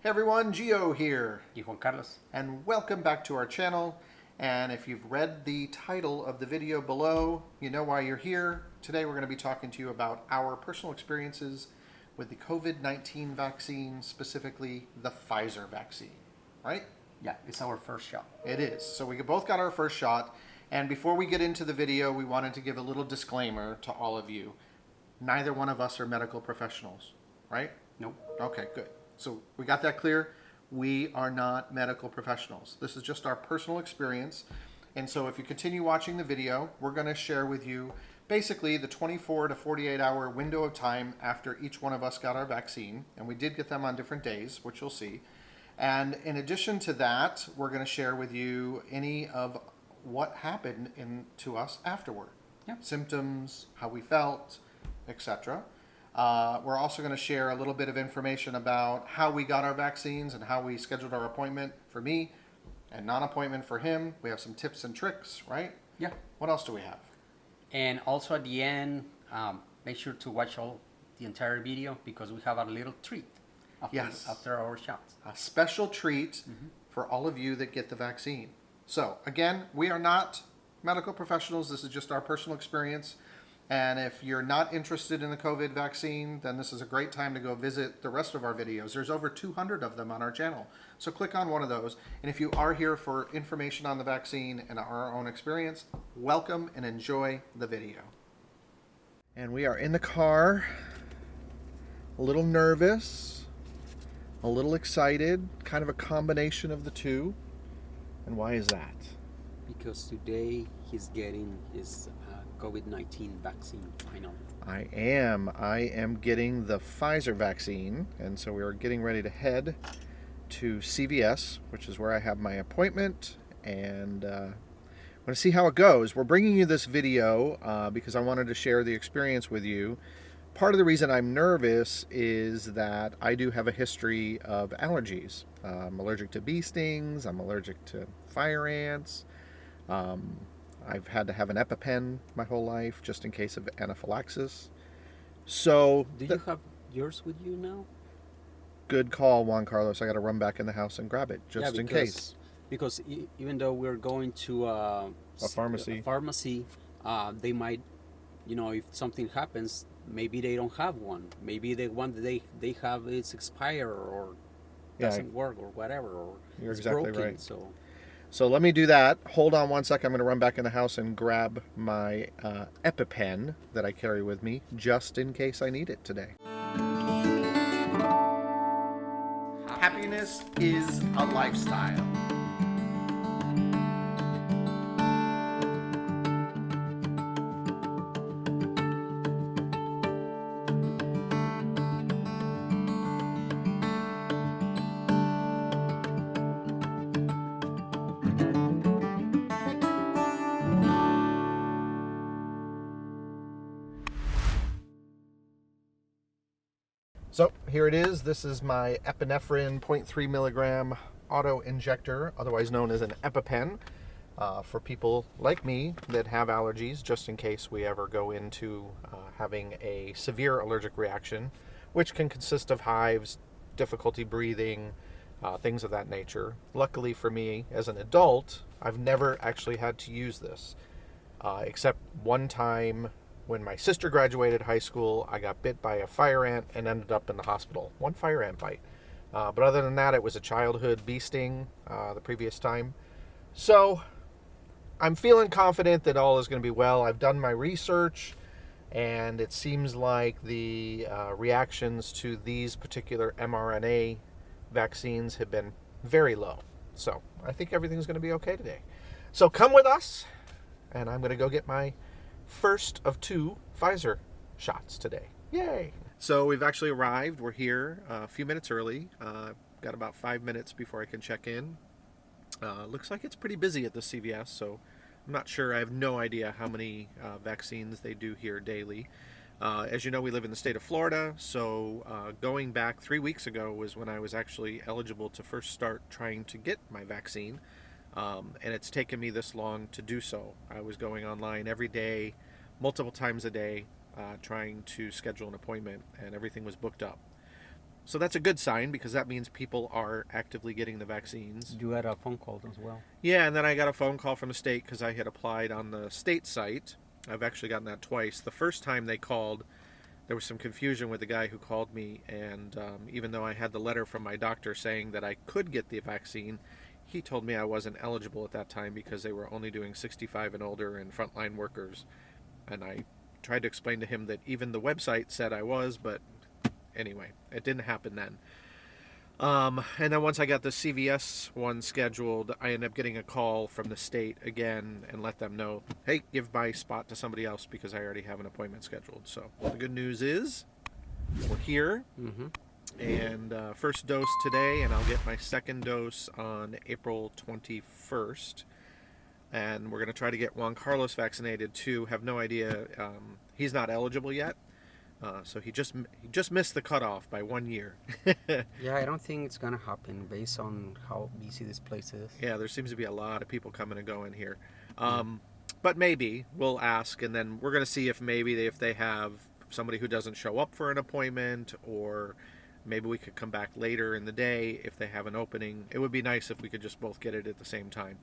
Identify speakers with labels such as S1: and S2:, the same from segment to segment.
S1: Hey everyone, Gio here.
S2: Y Juan Carlos.
S1: And welcome back to our channel. And if you've read the title of the video below, you know why you're here. Today we're going to be talking to you about our personal experiences with the COVID-19 vaccine, specifically the Pfizer vaccine, right?
S2: Yeah, it's our first shot.
S1: It is. So we both got our first shot. And before we get into the video, we wanted to give a little disclaimer to all of you. Neither one of us are medical professionals, right?
S2: Nope.
S1: Okay, good. So we got that clear. We are not medical professionals. This is just our personal experience. And so if you continue watching the video, we're going to share with you basically the 24 to 48 hour window of time after each one of us got our vaccine. And we did get them on different days, which you'll see. And in addition to that, we're going to share with you any of what happened to us afterward.
S2: Yep.
S1: Symptoms, how we felt, etc. We're also going to share a little bit of information about how we got our vaccines and how we scheduled our appointment for me and non-appointment for him. We have some tips and tricks, right?
S2: Yeah.
S1: What else do we have?
S2: And also at the end, make sure to watch the entire video because we have a little treat after our shots.
S1: A special treat for all of you that get the vaccine. So again, we are not medical professionals. This is just our personal experience. And if you're not interested in the COVID vaccine, then this is a great time to go visit the rest of our videos. There's over 200 of them on our channel. So click on one of those. And if you are here for information on the vaccine and our own experience, welcome and enjoy the video. And we are in the car, a little nervous, a little excited, kind of a combination of the two. And why is that?
S2: Because today he's getting his COVID-19 vaccine finally.
S1: I am getting the Pfizer vaccine, and so we are getting ready to head to CVS, which is where I have my appointment, and I'm going to see how it goes. We're bringing you this video because I wanted to share the experience with you. Part of the reason I'm nervous is that I do have a history of allergies. I'm allergic to bee stings, I'm allergic to fire ants, I've had to have an EpiPen my whole life just in case of anaphylaxis. So,
S2: do you have yours with you now?
S1: Good call, Juan Carlos. I got to run back in the house and grab it just in case.
S2: Because even though we're going to a pharmacy, they might, if something happens, maybe they don't have one. Maybe the one that they have is expired or doesn't work or whatever, or
S1: you're
S2: it's
S1: exactly
S2: broken,
S1: right.
S2: So
S1: let me do that. Hold on one second. I'm going to run back in the house and grab my EpiPen that I carry with me just in case I need it today. Happiness is a lifestyle. So here it is. This is my epinephrine 0.3 milligram auto injector, otherwise known as an EpiPen, for people like me that have allergies, just in case we ever go into having a severe allergic reaction, which can consist of hives, difficulty breathing, things of that nature. Luckily for me, as an adult, I've never actually had to use this, except one time. When my sister graduated high school, I got bit by a fire ant and ended up in the hospital. One fire ant bite. But other than that, it was a childhood bee sting the previous time. So I'm feeling confident that all is going to be well. I've done my research, and it seems like the reactions to these particular mRNA vaccines have been very low. So I think everything's going to be okay today. So come with us, and I'm going to go get my first of 2 Pfizer shots today. Yay! So we've actually arrived. We're here a few minutes early. Got about 5 minutes before I can check in. Looks like it's pretty busy at the CVS, so I'm not sure. I have no idea how many vaccines they do here daily. As you know, we live in the state of Florida, so going back 3 weeks ago was when I was actually eligible to first start trying to get my vaccine. And it's taken me this long to do so. I was going online every day, multiple times a day, trying to schedule an appointment, and everything was booked up. So that's a good sign because that means people are actively getting the vaccines.
S2: You had a phone call as well.
S1: Yeah, and then I got a phone call from the state because I had applied on the state site. I've actually gotten that twice. The first time they called, there was some confusion with the guy who called me, and even though I had the letter from my doctor saying that I could get the vaccine, he told me I wasn't eligible at that time because they were only doing 65 and older and frontline workers. And I tried to explain to him that even the website said I was, but anyway, it didn't happen then. And then once I got the CVS one scheduled, I ended up getting a call from the state again and let them know, hey, give my spot to somebody else because I already have an appointment scheduled. So the good news is we're here.
S2: Mm-hmm.
S1: And first dose today, and I'll get my second dose on April 21st. And we're going to try to get Juan Carlos vaccinated too. Have no idea. He's not eligible yet. So he just missed the cutoff by 1 year.
S2: Yeah, I don't think it's gonna happen based on how busy this place is.
S1: Yeah, there seems to be a lot of people coming and going here. But maybe we'll ask, and then we're going to see if maybe if they have somebody who doesn't show up for an appointment, or maybe we could come back later in the day if they have an opening. It would be nice if we could just both get it at the same time,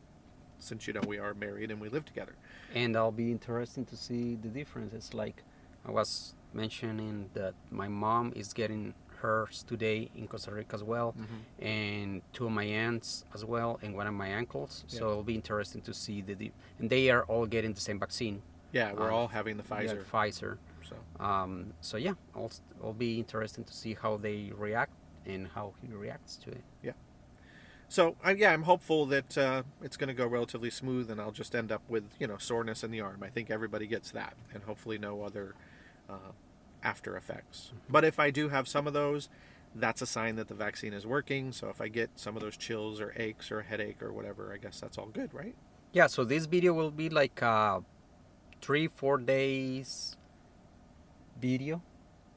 S1: since we are married and we live together.
S2: And I'll be interested to see the differences. Like I was mentioning that my mom is getting hers today in Costa Rica as well, and two of my aunts as well, and one of my uncles. Yeah. So it'll be interesting to see and they are all getting the same vaccine.
S1: Yeah, we're all having the Pfizer.
S2: Yeah, Pfizer. So yeah, it'll be interesting to see how they react and how he reacts to it.
S1: Yeah. So I'm hopeful that it's going to go relatively smooth, and I'll just end up with soreness in the arm. I think everybody gets that, and hopefully no other after effects. But if I do have some of those, that's a sign that the vaccine is working. So if I get some of those chills or aches or a headache or whatever, I guess that's all good, right?
S2: Yeah. So this video will be like 3-4 days video,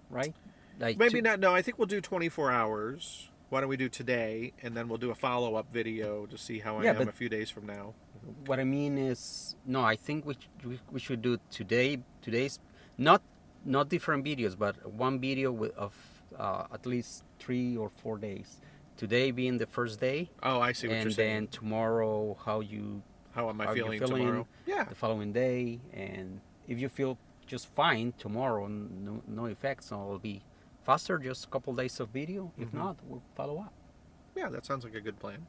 S2: right? Like
S1: maybe not. No, I think we'll do 24 hours. Why don't we do today, and then we'll do a follow-up video to see how I am a few days from now.
S2: What I mean is, no, I think we should do today's not different videos, but one video of at least 3 or 4 days. Today being the first day.
S1: Oh, I see what you're saying.
S2: And then tomorrow, how
S1: am I feeling tomorrow? Yeah.
S2: The following day, and if you feel just fine tomorrow, no effects, so it'll be faster, just a couple days of video. If not, we'll follow up.
S1: Yeah, that sounds like a good plan.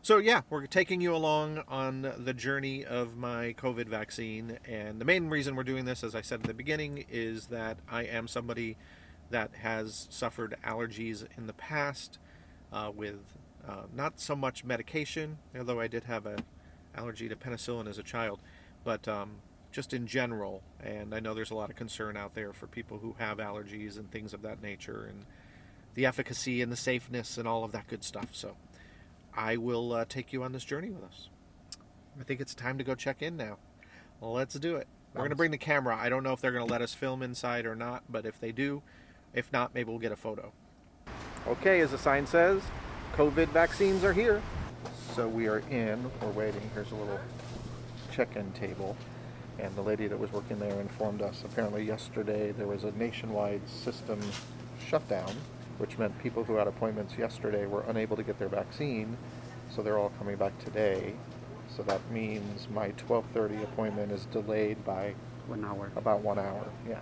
S1: So yeah, we're taking you along on the journey of my COVID vaccine, and the main reason we're doing this, as I said at the beginning, is that I am somebody that has suffered allergies in the past with not so much medication, although I did have an allergy to penicillin as a child, but just in general. And I know there's a lot of concern out there for people who have allergies and things of that nature, and the efficacy and the safeness and all of that good stuff. So I will take you on this journey with us. I think it's time to go check in now. Well, let's do it. We're going to bring the camera. I don't know if they're going to let us film inside or not, but if they do, if not, maybe we'll get a photo. Okay, as the sign says, COVID vaccines are here. So we are in, we're waiting. Here's a little check-in table. And the lady that was working there informed us apparently yesterday there was a nationwide system shutdown, which meant people who had appointments yesterday were unable to get their vaccine, so they're all coming back today. So that means my 12:30 appointment is delayed by
S2: 1 hour.
S1: About 1 hour, yeah.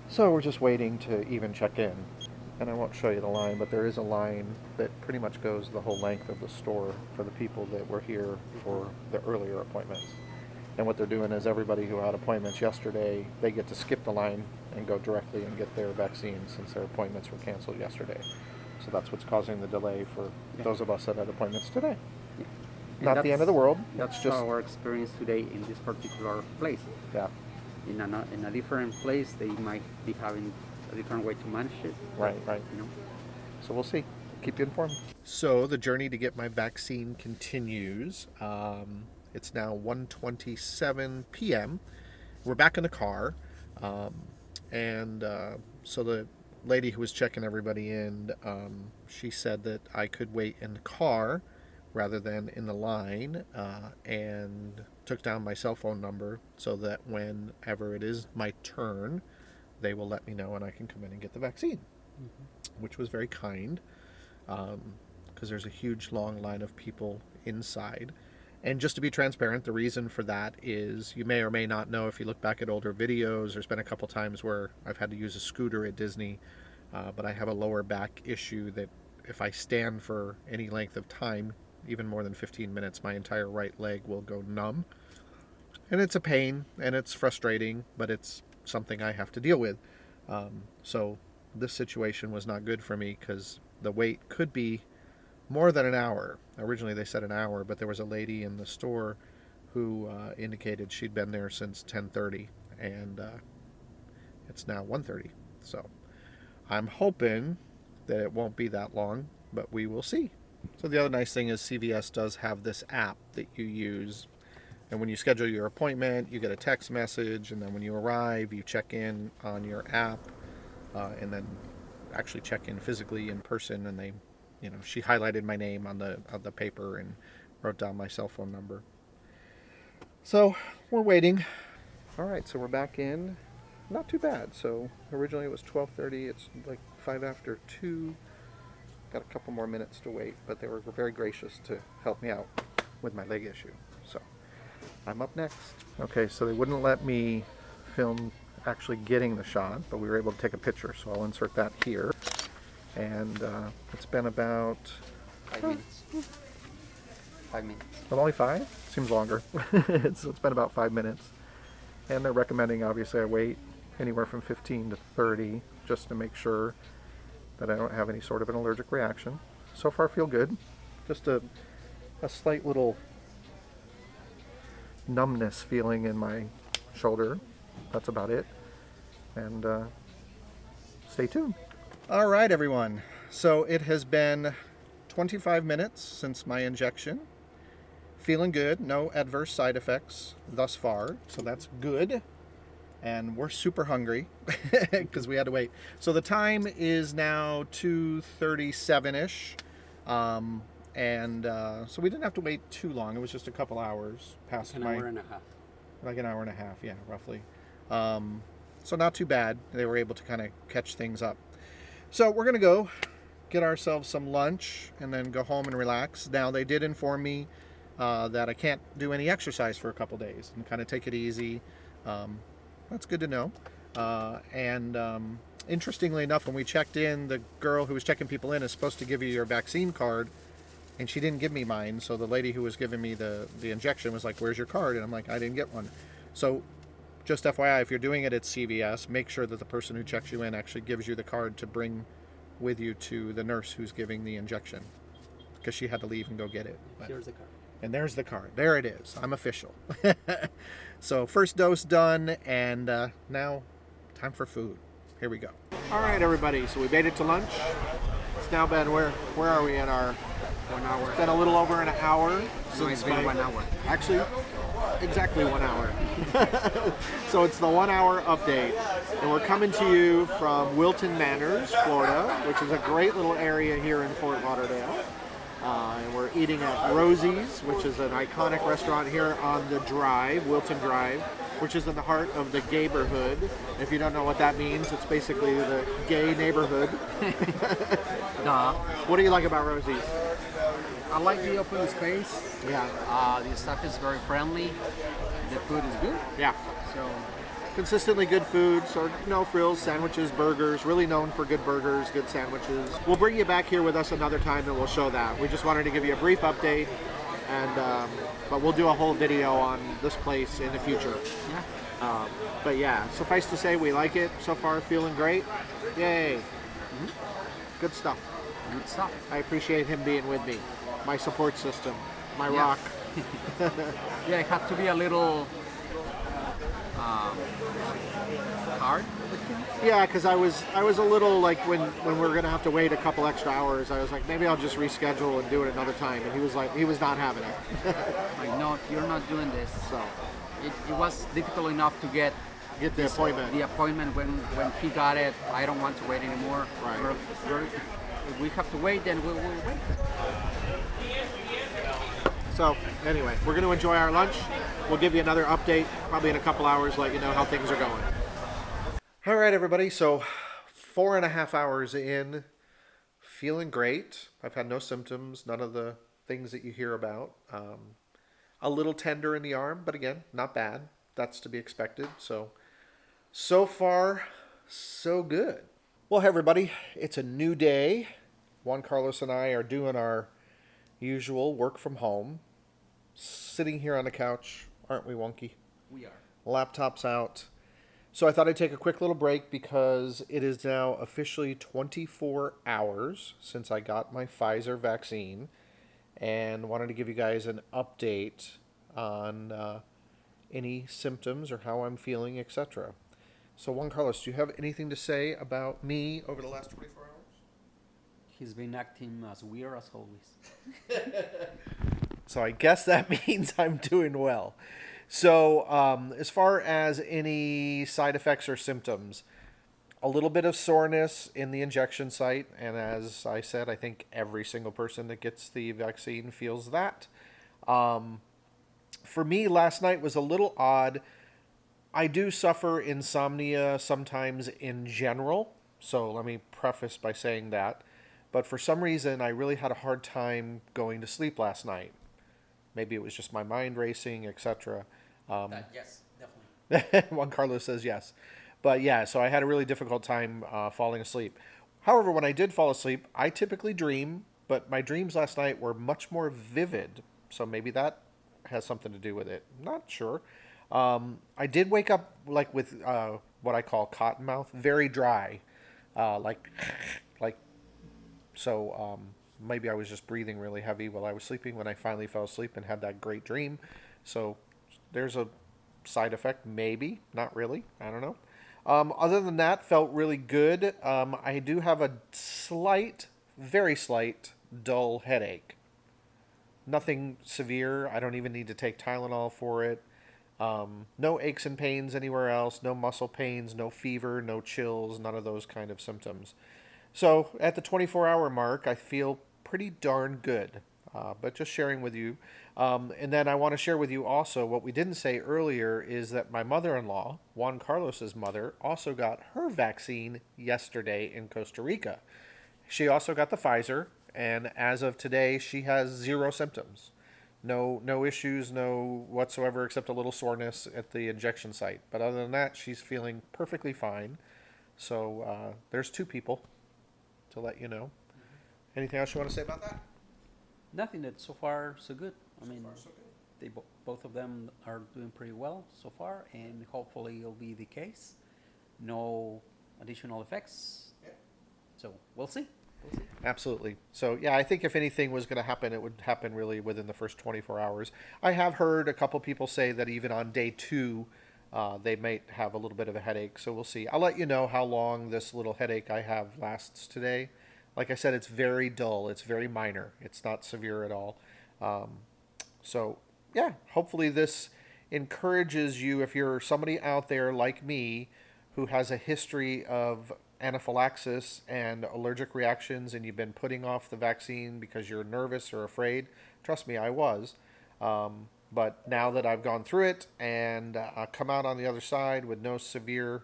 S1: So we're just waiting to even check in. And I won't show you the line, but there is a line that pretty much goes the whole length of the store for the people that were here for the earlier appointments. And what they're doing is everybody who had appointments yesterday, they get to skip the line and go directly and get their vaccine since their appointments were canceled yesterday. So that's what's causing the delay for those of us that had appointments today. Yeah. Not the end of the world.
S2: That's just our experience today in this particular place.
S1: Yeah.
S2: In a different place, they might be having a different way to manage it.
S1: Right. So we'll see. Keep you informed. So the journey to get my vaccine continues. It's now 1:27 p.m. We're back in the car. So the lady who was checking everybody in, she said that I could wait in the car rather than in the line, and took down my cell phone number so that whenever it is my turn, they will let me know and I can come in and get the vaccine. which was very kind, because there's a huge long line of people inside. And just to be transparent, the reason for that is, you may or may not know, if you look back at older videos, there's been a couple times where I've had to use a scooter at Disney, but I have a lower back issue that if I stand for any length of time, even more than 15 minutes, my entire right leg will go numb. And it's a pain, and it's frustrating, but it's something I have to deal with. So this situation was not good for me, because the wait could be more than an hour. Originally they said an hour, but there was a lady in the store who indicated she'd been there since 10:30, and it's now 1:30. So I'm hoping that it won't be that long, but we will see. So the other nice thing is CVS does have this app that you use, and when you schedule your appointment, you get a text message, and then when you arrive, you check in on your app, and then actually check in physically in person, and they, she highlighted my name on the paper and wrote down my cell phone number. So we're waiting. All right, so we're back in. Not too bad. So originally it was 12:30. It's like 5 after 2. Got a couple more minutes to wait, but they were very gracious to help me out with my leg issue. So I'm up next. Okay, so they wouldn't let me film actually getting the shot, but we were able to take a picture, so I'll insert that here. And it's been about
S2: 5 minutes. 5 minutes.
S1: Well, only 5? Seems longer. It's been about 5 minutes. And they're recommending, obviously, I wait anywhere from 15 to 30 just to make sure that I don't have any sort of an allergic reaction. So far, I feel good. Just a slight little numbness feeling in my shoulder. That's about it. And stay tuned. All right, everyone. So it has been 25 minutes since my injection. Feeling good. No adverse side effects thus far. So that's good. And we're super hungry because we had to wait. So the time is now 2:37-ish. So we didn't have to wait too long. It was just a couple hours past
S2: An hour and a half.
S1: Like an hour and a half, yeah, roughly. So not too bad. They were able to kind of catch things up. So we're going to go get ourselves some lunch and then go home and relax. Now, they did inform me that I can't do any exercise for a couple days and kind of take it easy. That's good to know. Interestingly enough, when we checked in, the girl who was checking people in is supposed to give you your vaccine card, and she didn't give me mine. So the lady who was giving me the injection was like, "Where's your card?" And I'm like, "I didn't get one." So just FYI, if you're doing it at CVS, make sure that the person who checks you in actually gives you the card to bring with you to the nurse who's giving the injection, because she had to leave and go get it.
S2: Here's the card.
S1: And there's the card. There it is. I'm official. So first dose done, and now time for food. Here we go. All right, everybody. So we made it to lunch. It's now been, where are we in our
S2: 1 hour?
S1: It's been a little over an hour.
S2: No, it's been 1 hour.
S1: Actually, exactly 1 hour. So it's the 1 hour update. And we're coming to you from Wilton Manors, Florida, which is a great little area here in Fort Lauderdale. And we're eating at Rosie's, which is an iconic restaurant here on the Drive, Wilton Drive, which is in the heart of the gayborhood. If you don't know what that means, it's basically the gay neighborhood.
S2: Duh.
S1: What do you like about Rosie's?
S2: I like the open space.
S1: Yeah.
S2: The staff is very friendly. The food is good.
S1: Yeah.
S2: So
S1: consistently good food, so no frills, sandwiches, burgers, really known for good burgers, good sandwiches. We'll bring you back here with us another time and we'll show that. We just wanted to give you a brief update, and but we'll do a whole video on this place in the future.
S2: yeah.
S1: But yeah, suffice to say, we like it. So far, feeling great. Yay. Good stuff.
S2: Good stuff.
S1: I appreciate him being with me. My support system. My
S2: Yeah.
S1: rock.
S2: Yeah, it had to be a little hard with him.
S1: Yeah, because I was a little like, when we were gonna have to wait a couple extra hours, I was like, maybe I'll just reschedule and do it another time. And he was like, he was not having it.
S2: Like, no, you're not doing this.
S1: So
S2: It was difficult enough to get
S1: the appointment.
S2: The appointment when he got it. I don't want to wait anymore.
S1: Right.
S2: If we have to wait, then we'll wait.
S1: So anyway, we're going to enjoy our lunch. We'll give you another update probably in a couple hours, let you know how things are going. All right, everybody. So 4.5 hours in, feeling great. I've had no symptoms, none of the things that you hear about. A little tender in the arm, but again, not bad. That's to be expected. So far, so good. Well, hey everybody, it's a new day. Juan Carlos and I are doing our usual work from home. Sitting here on the couch, aren't we, Wonky?
S2: We are.
S1: Laptop's out. So I thought I'd take a quick little break because it is now officially 24 hours since I got my Pfizer vaccine, and wanted to give you guys an update on any symptoms or how I'm feeling, etc. So Juan Carlos, do you have anything to say about me over the last 24 hours?
S2: He's been acting as weird as always.
S1: So I guess that means I'm doing well. So as far as any side effects or symptoms, a little bit of soreness in the injection site. And as I said, I think every single person that gets the vaccine feels that. For me, last night was a little odd. I do suffer insomnia sometimes in general. So let me preface by saying that. But for some reason, I really had a hard time going to sleep last night. Maybe it was just my mind racing, etc.
S2: Yes, definitely.
S1: Juan Carlos says yes. But yeah, so I had a really difficult time falling asleep. However, when I did fall asleep, I typically dream, but my dreams last night were much more vivid. So maybe that has something to do with it. Not sure. I did wake up like with what I call cotton mouth, very dry, like. So maybe I was just breathing really heavy while I was sleeping when I finally fell asleep and had that great dream. So there's a side effect, maybe, not really. I don't know. Other than that, felt really good. I do have a slight, very slight, dull headache. Nothing severe. I don't even need to take Tylenol for it. No aches and pains anywhere else. No muscle pains, no fever, no chills, none of those kind of symptoms. So at the 24-hour mark, I feel pretty darn good, but just sharing with you. And then I want to share with you also what we didn't say earlier is that my mother-in-law, Juan Carlos's mother, also got her vaccine yesterday in Costa Rica. She also got the Pfizer, and as of today, she has 0 symptoms. No issues, no whatsoever, except a little soreness at the injection site. But other than that, she's feeling perfectly fine. So there's 2 people to let you know. Anything else you want to say about that?
S2: Nothing. That so far so good.
S1: So far, so good.
S2: They both of them are doing pretty well so far, and hopefully it'll be the case. No additional effects.
S1: Yeah.
S2: So we'll see.
S1: Absolutely. So yeah, I think if anything was going to happen, it would happen really within the first 24 hours. I have heard a couple people say that even on day 2, they might have a little bit of a headache. So we'll see. I'll let you know how long this little headache I have lasts today. Like I said, it's very dull. It's very minor. It's not severe at all. So yeah, hopefully this encourages you, if you're somebody out there like me who has a history of anaphylaxis and allergic reactions, and you've been putting off the vaccine because you're nervous or afraid. Trust me, I was. But now that I've gone through it and come out on the other side with no severe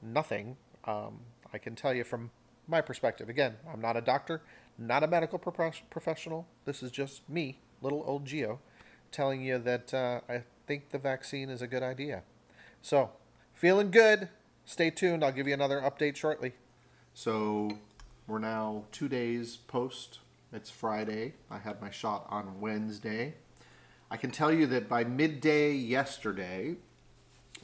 S1: nothing, I can tell you from my perspective. Again, I'm not a doctor, not a medical professional. This is just me, little old Gio, telling you that I think the vaccine is a good idea. So, feeling good. Stay tuned. I'll give you another update shortly. So, we're now 2 days post. It's Friday. I had my shot on Wednesday. I can tell you that by midday yesterday,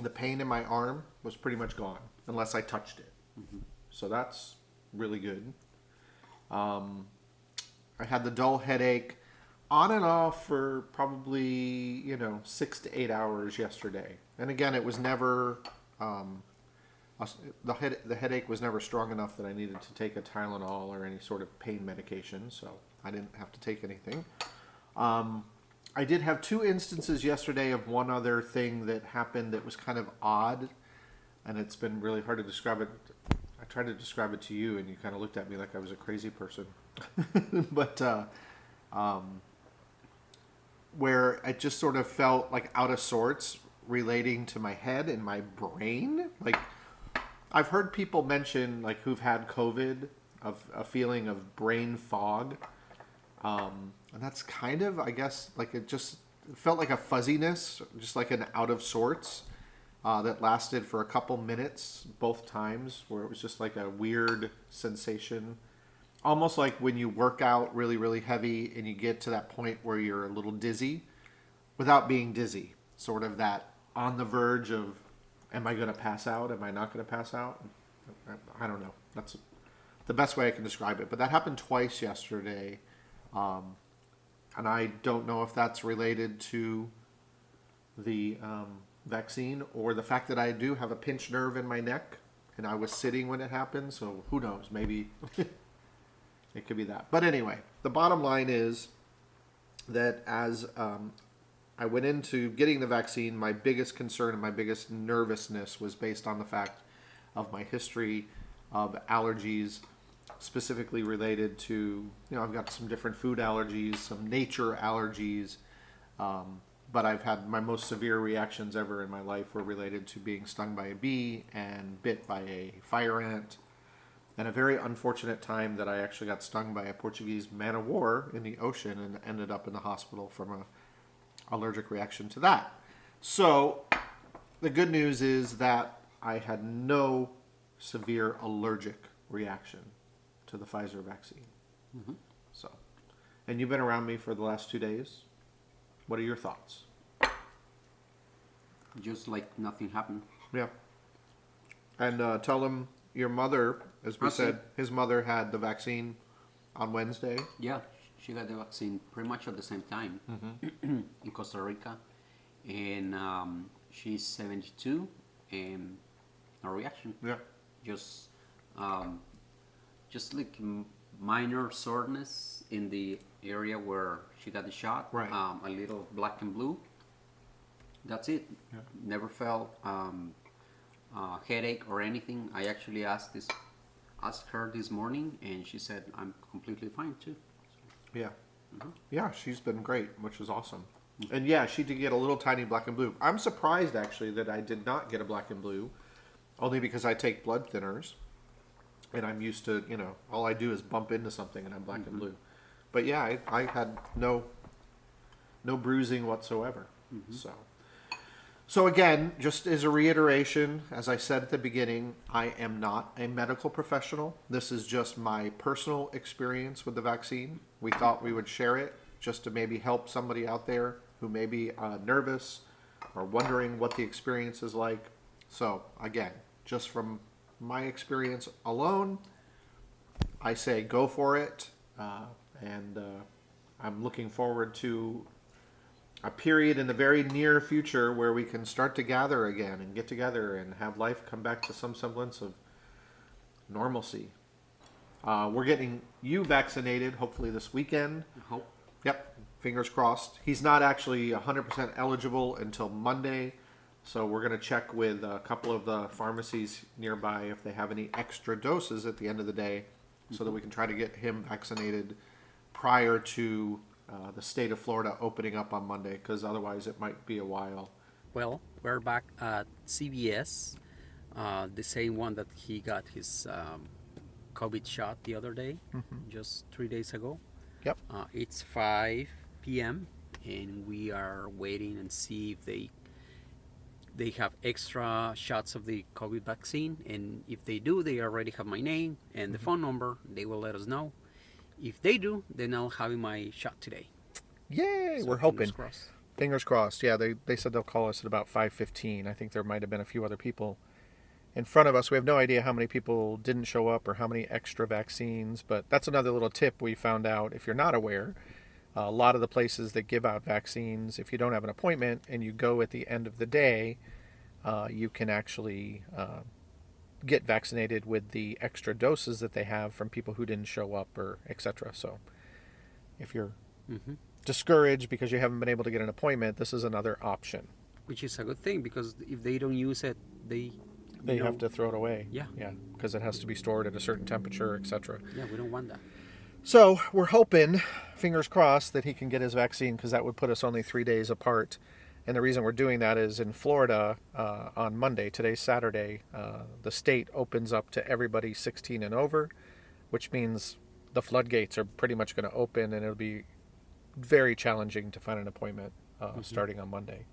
S1: the pain in my arm was pretty much gone, unless I touched it. Mm-hmm. So that's really good. I had the dull headache on and off for probably, 6 to 8 hours yesterday. And again, it was never, the headache was never strong enough that I needed to take a Tylenol or any sort of pain medication, so I didn't have to take anything. I did have 2 instances yesterday of one other thing that happened that was kind of odd, and it's been really hard to describe it. I tried to describe it to you, and you kind of looked at me like I was a crazy person. But where I just sort of felt like out of sorts relating to my head and my brain. Like I've heard people mention, like, who've had COVID, of a feeling of brain fog. And that's kind of, I guess, like it felt like a fuzziness, just like an out of sorts, that lasted for a couple minutes both times, where it was just like a weird sensation. Almost like when you work out really, really heavy and you get to that point where you're a little dizzy without being dizzy. Sort of that on the verge of, am I going to pass out? Am I not going to pass out? I don't know. That's the best way I can describe it. But that happened twice yesterday. And I don't know if that's related to the vaccine or the fact that I do have a pinched nerve in my neck and I was sitting when it happened. So who knows? Maybe it could be that. But anyway, the bottom line is that as I went into getting the vaccine, my biggest concern and my biggest nervousness was based on the fact of my history of allergies, specifically related to, I've got some different food allergies, some nature allergies, but I've had my most severe reactions ever in my life were related to being stung by a bee and bit by a fire ant, and a very unfortunate time that I actually got stung by a Portuguese man of war in the ocean and ended up in the hospital from a allergic reaction to that. So the good news is that I had no severe allergic reaction to the Pfizer vaccine. Mm-hmm. So, and you've been around me for the last 2 days. What are your thoughts?
S2: Just like nothing happened.
S1: Yeah. And tell them your mother, as we said, his mother had the vaccine on Wednesday.
S2: Yeah, she got the vaccine pretty much at the same time in Costa Rica. And she's 72 and no reaction.
S1: Yeah.
S2: Just like minor soreness in the area where she got the shot.
S1: Right.
S2: A little black and blue. That's it. Yeah. Never felt headache or anything. I actually asked her this morning, and she said I'm completely fine too. So.
S1: Yeah. Mm-hmm. Yeah, she's been great, which is awesome. Mm-hmm. And yeah, she did get a little tiny black and blue. I'm surprised actually that I did not get a black and blue, only because I take blood thinners. And I'm used to, all I do is bump into something and I'm black and blue. But yeah, I had no bruising whatsoever. Mm-hmm. So again, just as a reiteration, as I said at the beginning, I am not a medical professional. This is just my personal experience with the vaccine. We thought we would share it just to maybe help somebody out there who may be nervous or wondering what the experience is like. So again, just from my experience alone, I say go for it, and I'm looking forward to a period in the very near future where we can start to gather again and get together and have life come back to some semblance of normalcy. We're getting you vaccinated hopefully this weekend.
S2: I hope.
S1: Yep, fingers crossed. He's not actually 100% eligible until Monday. So we're going to check with a couple of the pharmacies nearby if they have any extra doses at the end of the day, so that we can try to get him vaccinated prior to the state of Florida opening up on Monday, because otherwise it might be a while.
S2: Well, we're back at CVS, the same one that he got his COVID shot the other day, just 3 days ago.
S1: Yep.
S2: It's 5 p.m. and we are waiting and see if they have extra shots of the COVID vaccine, and if they do, they already have my name and the phone number. They will let us know. If they do, then I'll have my shot today.
S1: Yay! So we're hoping. Fingers crossed. Yeah, they said they'll call us at about 5:15. I think there might have been a few other people in front of us. We have no idea how many people didn't show up or how many extra vaccines, but that's another little tip we found out if you're not aware. A lot of the places that give out vaccines, if you don't have an appointment and you go at the end of the day, you can actually get vaccinated with the extra doses that they have from people who didn't show up or etc. So if you're discouraged because you haven't been able to get an appointment, this is another option.
S2: Which is a good thing, because if they don't use it, they
S1: have to throw it away.
S2: Yeah.
S1: Yeah, because it has to be stored at a certain temperature, etc.
S2: Yeah, we don't want that.
S1: So we're hoping, fingers crossed, that he can get his vaccine, because that would put us only 3 days apart. And the reason we're doing that is in Florida on Monday, today's Saturday, the state opens up to everybody 16 and over, which means the floodgates are pretty much going to open, and it'll be very challenging to find an appointment starting on Monday.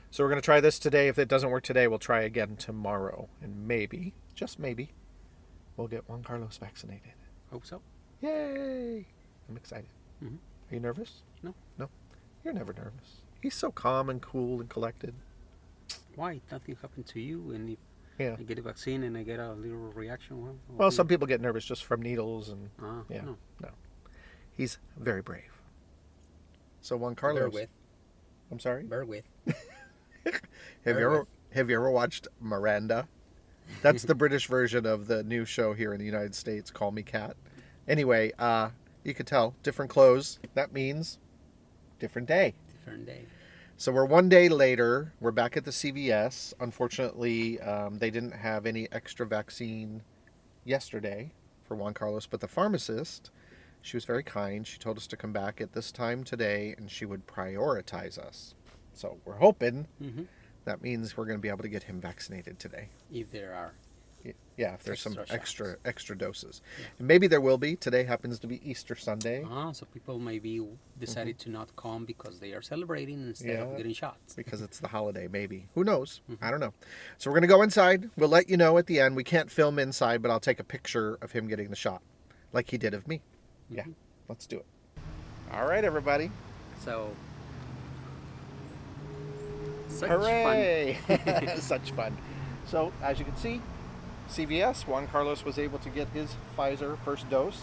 S1: So we're going to try this today. If it doesn't work today, we'll try again tomorrow. And maybe, just maybe, we'll get Juan Carlos vaccinated.
S2: Hope so.
S1: Yay! I'm excited.
S2: Mm-hmm.
S1: Are you nervous?
S2: No.
S1: No? You're never nervous. He's so calm and cool and collected.
S2: Why? Nothing happened to you, and if
S1: Yeah.
S2: I get a vaccine and I get a little reaction,
S1: Well, some people get nervous just from needles and
S2: no.
S1: He's very brave. So Juan Carlos.
S2: Bear with.
S1: I'm sorry.
S2: Bear with.
S1: Have you ever watched Miranda? That's the British version of the new show here in the United States, Call Me Cat. Anyway, you could tell different clothes. That means different day.
S2: Different day.
S1: So we're one day later. We're back at the CVS. Unfortunately, they didn't have any extra vaccine yesterday for Juan Carlos, but the pharmacist, she was very kind. She told us to come back at this time today, and she would prioritize us. So we're hoping that means we're going to be able to get him vaccinated today.
S2: If there are.
S1: Yeah, if there's some
S2: extra
S1: extra doses.
S2: Yeah.
S1: And maybe there will be. Today happens to be Easter Sunday.
S2: So people maybe decided to not come because they are celebrating instead of getting shots.
S1: Because it's the holiday, maybe. Who knows? I don't know. So we're going to go inside. We'll let you know at the end. We can't film inside, but I'll take a picture of him getting the shot like he did of me. Yeah, let's do it. All right, everybody.
S2: So, such
S1: hooray! Fun. Such fun. So, as you can see, CVS, Juan Carlos was able to get his Pfizer first dose.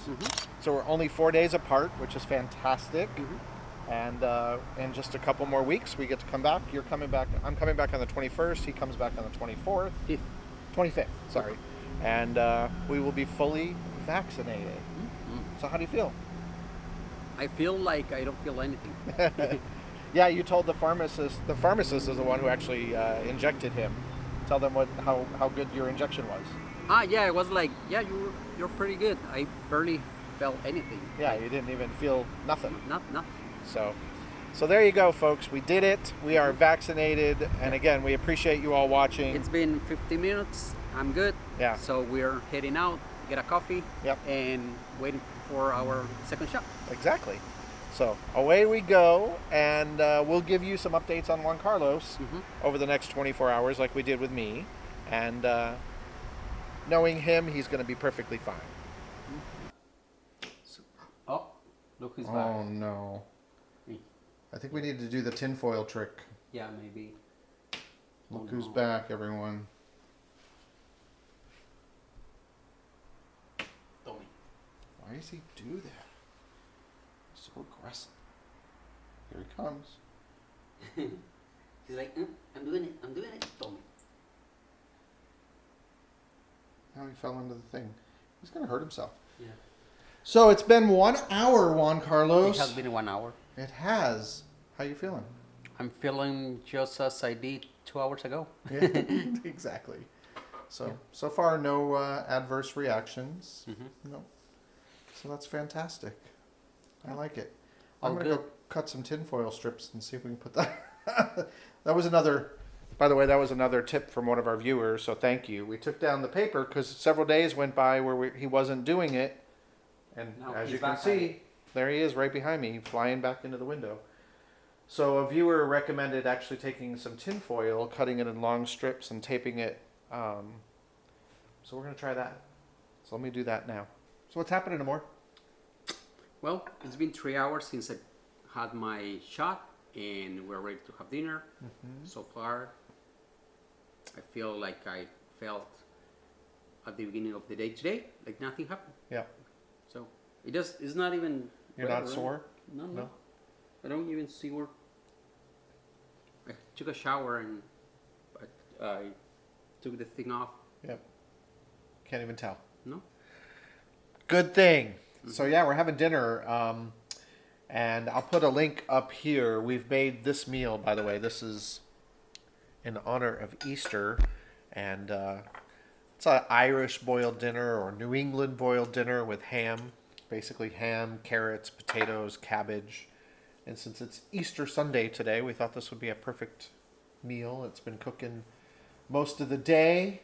S1: So we're only 4 days apart, which is fantastic. And in just a couple more weeks, we get to come back. You're coming back. I'm coming back on the 21st. He comes back on the 24th. 25th, sorry. And we will be fully vaccinated. So how do you feel?
S2: I feel like I don't feel anything.
S1: Yeah, you told the pharmacist. The pharmacist is the one who actually injected him. Tell them how good your injection was.
S2: Yeah, it was like, yeah, you're pretty good. I barely felt anything.
S1: Yeah, you didn't even feel nothing.
S2: Nothing.
S1: So there you go, folks. We did it. We are vaccinated, and again, we appreciate you all watching.
S2: It's been 50 minutes. I'm good.
S1: Yeah.
S2: So we're heading out, get a coffee.
S1: Yep.
S2: And waiting for our second shot.
S1: Exactly. So away we go, and we'll give you some updates on Juan Carlos over the next 24 hours like we did with me. And knowing him, he's going to be perfectly fine.
S2: Oh, look who's back.
S1: Oh, no. I think we need to do the tinfoil trick.
S2: Yeah, maybe.
S1: Look who's back, everyone.
S2: Tommy.
S1: Why does he do that? So aggressive. Here he comes.
S2: He's like, I'm doing it, Tommy.
S1: Now he fell into the thing. He's going to hurt himself.
S2: Yeah.
S1: So it's been 1 hour, Juan Carlos.
S2: It has been 1 hour.
S1: It has. How you feeling?
S2: I'm feeling just as I did 2 hours ago.
S1: Yeah, exactly. So far, no adverse reactions. No. So that's fantastic. I like it. I'm going to go cut some tinfoil strips and see if we can put that. That was another, by the way, that was another tip from one of our viewers, so thank you. We took down the paper because several days went by where he wasn't doing it. And
S2: No,
S1: as
S2: he's
S1: you can
S2: back
S1: see, there he is right behind me, flying back into the window. So a viewer recommended actually taking some tinfoil, cutting it in long strips and taping it. So we're going to try that. So let me do that now. So what's happening, Amor?
S2: Well, it's been 3 hours since I had my shot, and we're ready to have dinner. So far, I feel like I felt at the beginning of the day today, like nothing happened.
S1: Yeah.
S2: So it's not even.
S1: You're not sore?
S2: No. I don't even see where. I took a shower and I took the thing off.
S1: Yep. Can't even tell.
S2: No.
S1: Good thing. So yeah, we're having dinner, and I'll put a link up here. We've made this meal, by the way. This is in honor of Easter, and it's an Irish boiled dinner or New England boiled dinner with ham. Basically ham, carrots, potatoes, cabbage, And since it's Easter Sunday today, we thought this would be a perfect meal. It's been cooking most of the day.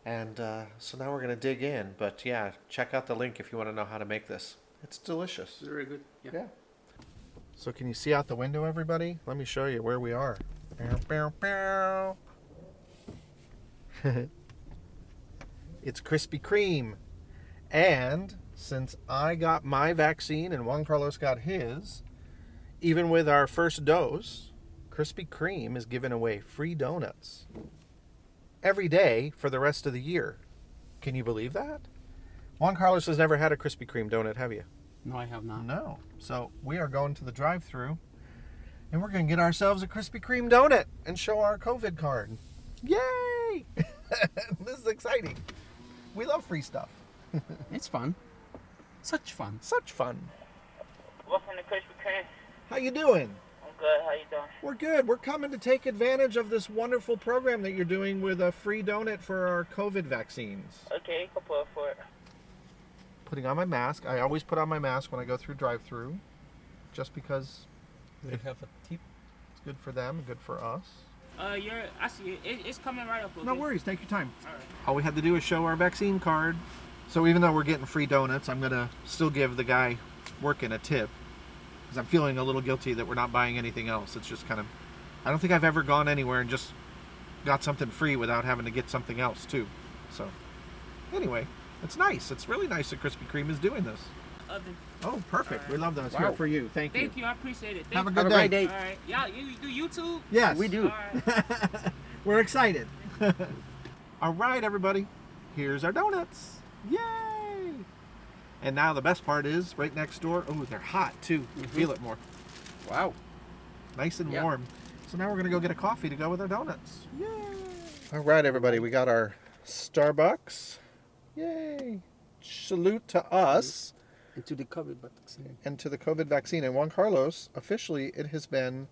S1: And so now we're going to dig in. But yeah, check out the link if you want to know how to make this. It's delicious.
S2: Very good.
S1: Yeah. So can you see out the window, everybody? Let me show you where we are. Bow, bow, bow. It's Krispy Kreme. And since I got my vaccine and Juan Carlos got his, even with our first dose, Krispy Kreme is giving away free donuts every day for the rest of the year. Can you believe that? Juan Carlos has never had a Krispy Kreme donut, have you?
S2: No, I have not.
S1: No. So we are going to the drive-thru and we're going to get ourselves a Krispy Kreme donut and show our COVID card. Yay! This is exciting. We love free stuff.
S2: It's fun. Such fun.
S1: Such fun.
S3: Welcome to Krispy Kreme.
S1: How you doing?
S3: I'm good. How you doing?
S1: We're good. We're coming to take advantage of this wonderful program that you're doing with a free donut for our COVID vaccines.
S3: Okay, you can put for it.
S1: Putting on my mask. I always put on my mask when I go through drive-thru, just because
S2: Do you have a tip?
S1: it's good for them, good for us.
S3: I see it. It's coming right up. Okay?
S1: No worries. Take your time.
S3: All right.
S1: All we had to do is show our vaccine card. So even though we're getting free donuts, I'm going to still give the guy working a tip, because I'm feeling a little guilty that we're not buying anything else. It's just kind of, I don't think I've ever gone anywhere and just got something free without having to get something else too. So anyway, it's nice. It's really nice that Krispy Kreme is doing this. Oh, perfect. We love those.
S2: Wow.
S1: Here for you. Thank you.
S3: Thank you. I appreciate it.
S1: Have a
S3: Thank
S1: good
S2: Have a
S1: day.
S2: great day.
S3: All right. Yeah, you do YouTube?
S1: Yes.
S2: We do.
S3: All right.
S1: We're excited. All right, everybody. Here's our donuts. Yay! And now the best part is right next door. Oh, they're hot too. You can feel it more.
S2: Wow.
S1: Nice and
S2: Yeah.
S1: warm. So now we're going to go get a coffee to go with our donuts. Yay! All right, everybody. We got our Starbucks. Yay! Salute to us
S2: And to the COVID vaccine.
S1: and to the COVID vaccine. And Juan Carlos, officially, it has been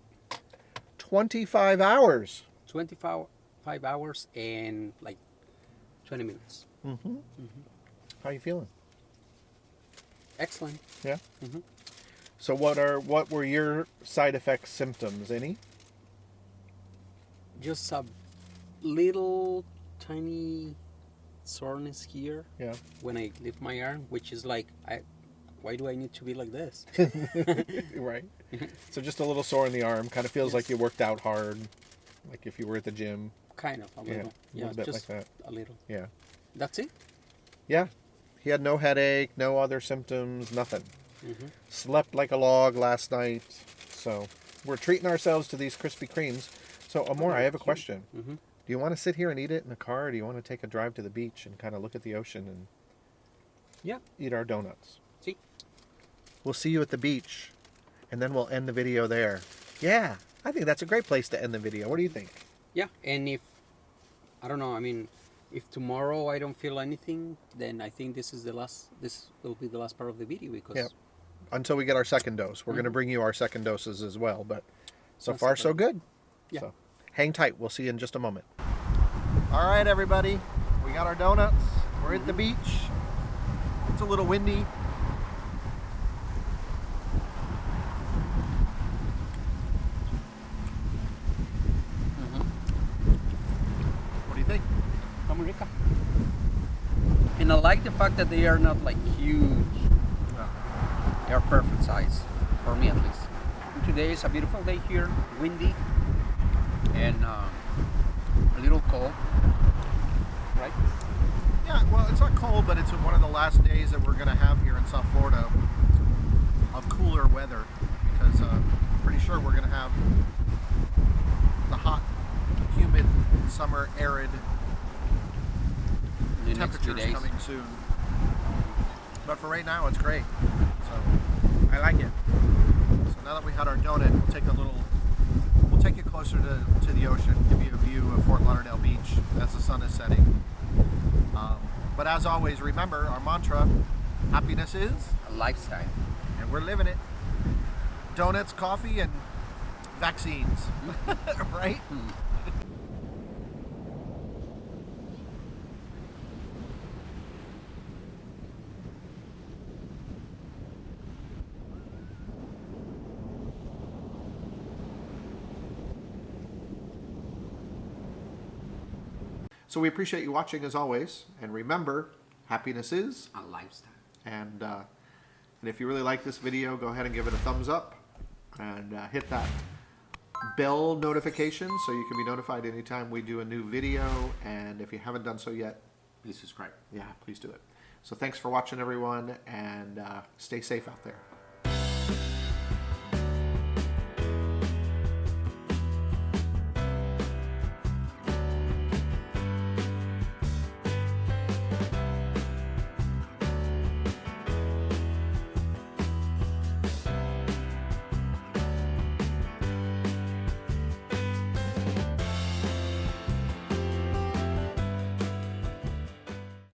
S1: 25 hours.
S2: 25 hours and like 20 minutes.
S1: Mm-hmm. How you feeling?
S2: Excellent.
S1: Yeah.
S2: Mhm.
S1: So what were your side effects symptoms? Any?
S2: Just a little tiny soreness here
S1: Yeah.
S2: when I lift my arm, which is like, why do I need to be like this?
S1: Right. So just a little sore in the arm. Kind of feels
S2: Yes.
S1: like you worked out hard, like if you were at the gym.
S2: Kind of, a little.
S1: A little bit
S2: just
S1: like that.
S2: a little.
S1: Yeah.
S2: That's it?
S1: Yeah. He had no headache, no other symptoms, nothing.
S2: Mm-hmm.
S1: Slept like a log last night. So we're treating ourselves to these Krispy Kremes. So Amor, I have a question.
S2: Mm-hmm.
S1: Do you want to sit here and eat it in the car, or do you want to take a drive to the beach and kind of look at the ocean and
S2: Yeah.
S1: eat our donuts?
S2: See?
S1: We'll see you at the beach, and then we'll end the video there. Yeah, I think that's a great place to end the video. What do you think?
S2: Yeah, and if, I don't know, I mean, if tomorrow I don't feel anything, then I think this will be the last part of the video because...
S1: Yeah. Until we get our second dose. We're going to bring you our second doses as well, but so far so good.
S2: Yeah.
S1: So hang tight. We'll see you in just a moment. All right, everybody. We got our donuts. We're at the beach. It's a little windy. What do you think?
S2: America. And I like the fact that they are not like huge. They are perfect size, for me at least. And today is a beautiful day here, windy, and a little cold, right?
S1: Yeah, well, it's not cold, but it's one of the last days that we're going to have here in South Florida of cooler weather, because I'm pretty sure we're going to have the hot, humid, summer, arid
S2: In the next few
S1: temperatures
S2: days.
S1: coming soon. But for right now, it's great. So I like it. So now that we had our donut, we'll take it closer to the ocean, give you a view of Fort Lauderdale Beach as the sun is setting. But as always, remember our mantra: happiness is,
S2: A lifestyle.
S1: and we're living it. Donuts, coffee, and vaccines. Right? So we appreciate you watching as always. And remember, happiness is
S2: A lifestyle.
S1: And if you really like this video, go ahead and give it a thumbs up and hit that bell notification so you can be notified anytime we do a new video. And if you haven't done so yet,
S2: Please subscribe.
S1: yeah, please do it. So thanks for watching, everyone, and stay safe out there.